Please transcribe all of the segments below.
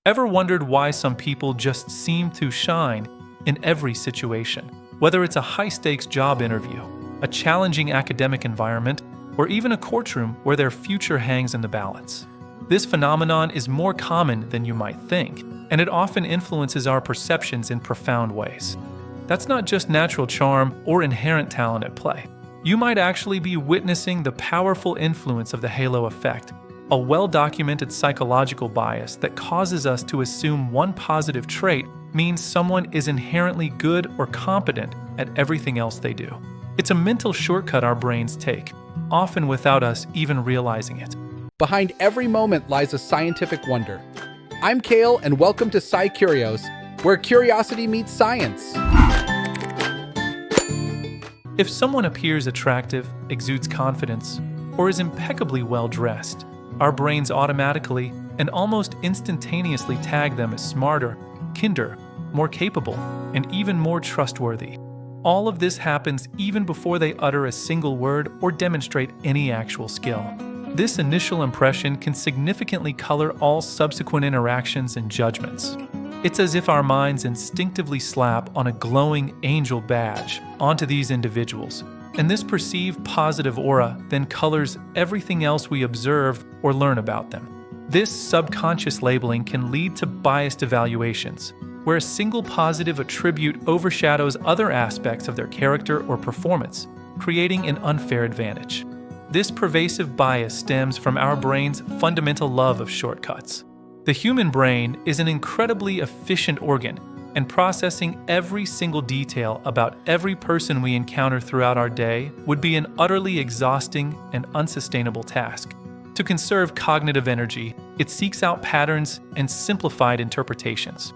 Ever wondered why some people just seem to shine in every situation? Whether it's a high-stakes job interview, a challenging academic environment, or even a courtroom where their future hangs in the balance. This phenomenon is more common than you might think, and it often influences our perceptions in profound ways. That's not just natural charm or inherent talent at play. You might actually be witnessing the powerful influence of the halo effect, a well-documented psychological bias that causes us to assume one positive trait means someone is inherently good or competent at everything else they do. It's a mental shortcut our brains take, often without us even realizing it. Behind every moment lies a scientific wonder. I'm Kale, and welcome to SciCurios, where curiosity meets science. If someone appears attractive, exudes confidence, or is impeccably well-dressed, our brains automatically and almost instantaneously tag them as smarter, kinder, more capable, and even more trustworthy. All of this happens even before they utter a single word or demonstrate any actual skill. This initial impression can significantly color all subsequent interactions and judgments. It's as if our minds instinctively slap on a glowing angel badge onto these individuals, and this perceived positive aura then colors everything else we observe or learn about them. This subconscious labeling can lead to biased evaluations, where a single positive attribute overshadows other aspects of their character or performance, creating an unfair advantage. This pervasive bias stems from our brain's fundamental love of shortcuts. The human brain is an incredibly efficient organ, and processing every single detail about every person we encounter throughout our day would be an utterly exhausting and unsustainable task. To conserve cognitive energy, it seeks out patterns and simplified interpretations.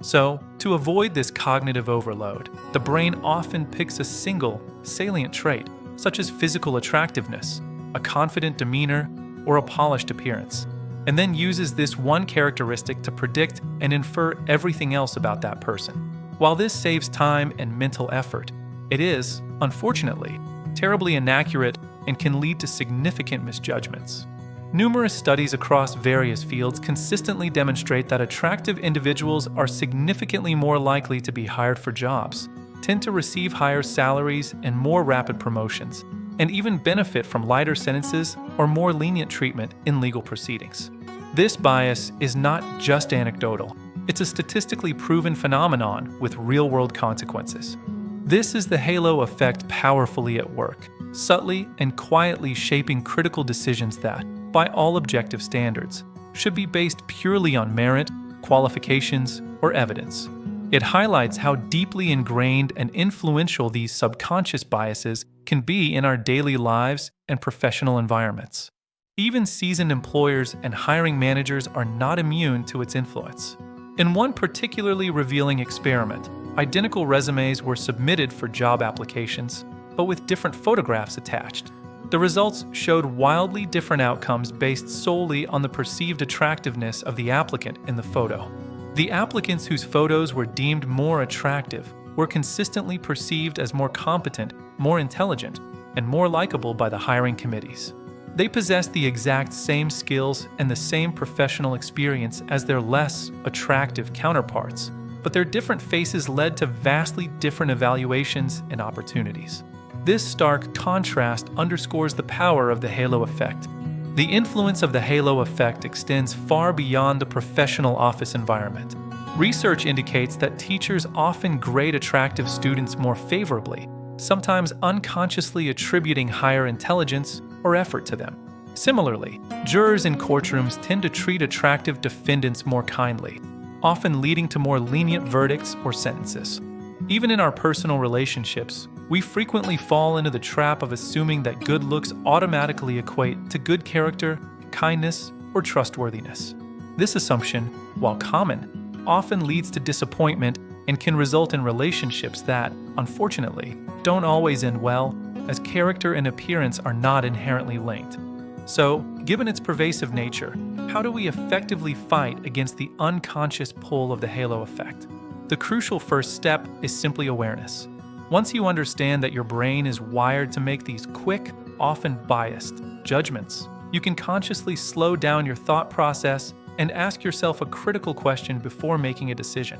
So, to avoid this cognitive overload, the brain often picks a single, salient trait, such as physical attractiveness, a confident demeanor, or a polished appearance, and then uses this one characteristic to predict and infer everything else about that person. While this saves time and mental effort, it is, unfortunately, terribly inaccurate and can lead to significant misjudgments. Numerous studies across various fields consistently demonstrate that attractive individuals are significantly more likely to be hired for jobs, tend to receive higher salaries and more rapid promotions, and even benefit from lighter sentences or more lenient treatment in legal proceedings. This bias is not just anecdotal. It's a statistically proven phenomenon with real-world consequences. This is the halo effect powerfully at work, subtly and quietly shaping critical decisions that, by all objective standards, should be based purely on merit, qualifications, or evidence. It highlights how deeply ingrained and influential these subconscious biases can be in our daily lives and professional environments. Even seasoned employers and hiring managers are not immune to its influence. In one particularly revealing experiment, identical resumes were submitted for job applications, but with different photographs attached. The results showed wildly different outcomes based solely on the perceived attractiveness of the applicant in the photo. The applicants whose photos were deemed more attractive were consistently perceived as more competent, more intelligent, and more likable by the hiring committees. They possessed the exact same skills and the same professional experience as their less attractive counterparts, but their different faces led to vastly different evaluations and opportunities. This stark contrast underscores the power of the halo effect. The influence of the halo effect extends far beyond the professional office environment. Research indicates that teachers often grade attractive students more favorably, sometimes unconsciously attributing higher intelligence or effort to them. Similarly, jurors in courtrooms tend to treat attractive defendants more kindly, often leading to more lenient verdicts or sentences. Even in our personal relationships, we frequently fall into the trap of assuming that good looks automatically equate to good character, kindness, or trustworthiness. This assumption, while common, often leads to disappointment and can result in relationships that, unfortunately, don't always end well, as character and appearance are not inherently linked. So, given its pervasive nature, how do we effectively fight against the unconscious pull of the halo effect? The crucial first step is simply awareness. Once you understand that your brain is wired to make these quick, often biased, judgments, you can consciously slow down your thought process and ask yourself a critical question before making a decision.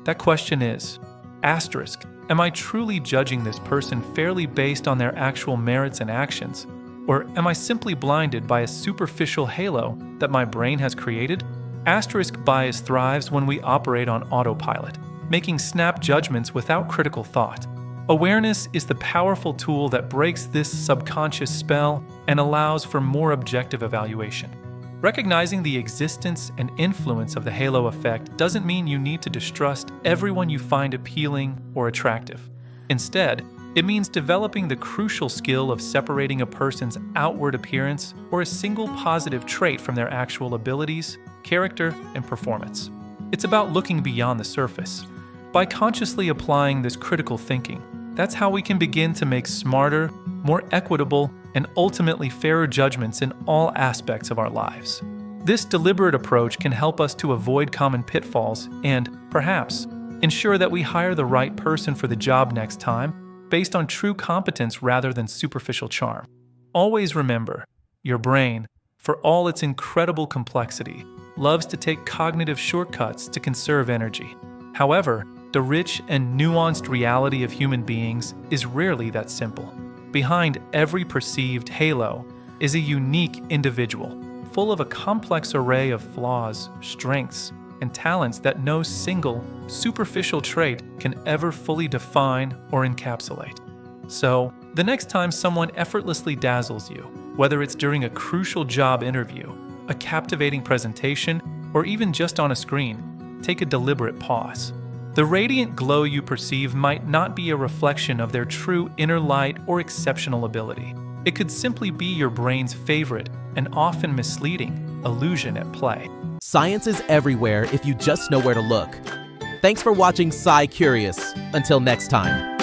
That question is, asterisk, am I truly judging this person fairly based on their actual merits and actions? Or am I simply blinded by a superficial halo that my brain has created? Asterisk bias thrives when we operate on autopilot, making snap judgments without critical thought. Awareness is the powerful tool that breaks this subconscious spell and allows for more objective evaluation. Recognizing the existence and influence of the halo effect doesn't mean you need to distrust everyone you find appealing or attractive. Instead, it means developing the crucial skill of separating a person's outward appearance or a single positive trait from their actual abilities, character, and performance. It's about looking beyond the surface. By consciously applying this critical thinking, that's how we can begin to make smarter, more equitable, and ultimately fairer judgments in all aspects of our lives. This deliberate approach can help us to avoid common pitfalls and, perhaps, ensure that we hire the right person for the job next time based on true competence rather than superficial charm. Always remember, your brain, for all its incredible complexity, loves to take cognitive shortcuts to conserve energy. However, the rich and nuanced reality of human beings is rarely that simple. Behind every perceived halo is a unique individual, full of a complex array of flaws, strengths, and talents that no single, superficial trait can ever fully define or encapsulate. So, the next time someone effortlessly dazzles you, whether it's during a crucial job interview, a captivating presentation, or even just on a screen, take a deliberate pause. The radiant glow you perceive might not be a reflection of their true inner light or exceptional ability. It could simply be your brain's favorite and often misleading illusion at play. Science is everywhere if you just know where to look. Thanks for watching SciCurious. Until next time.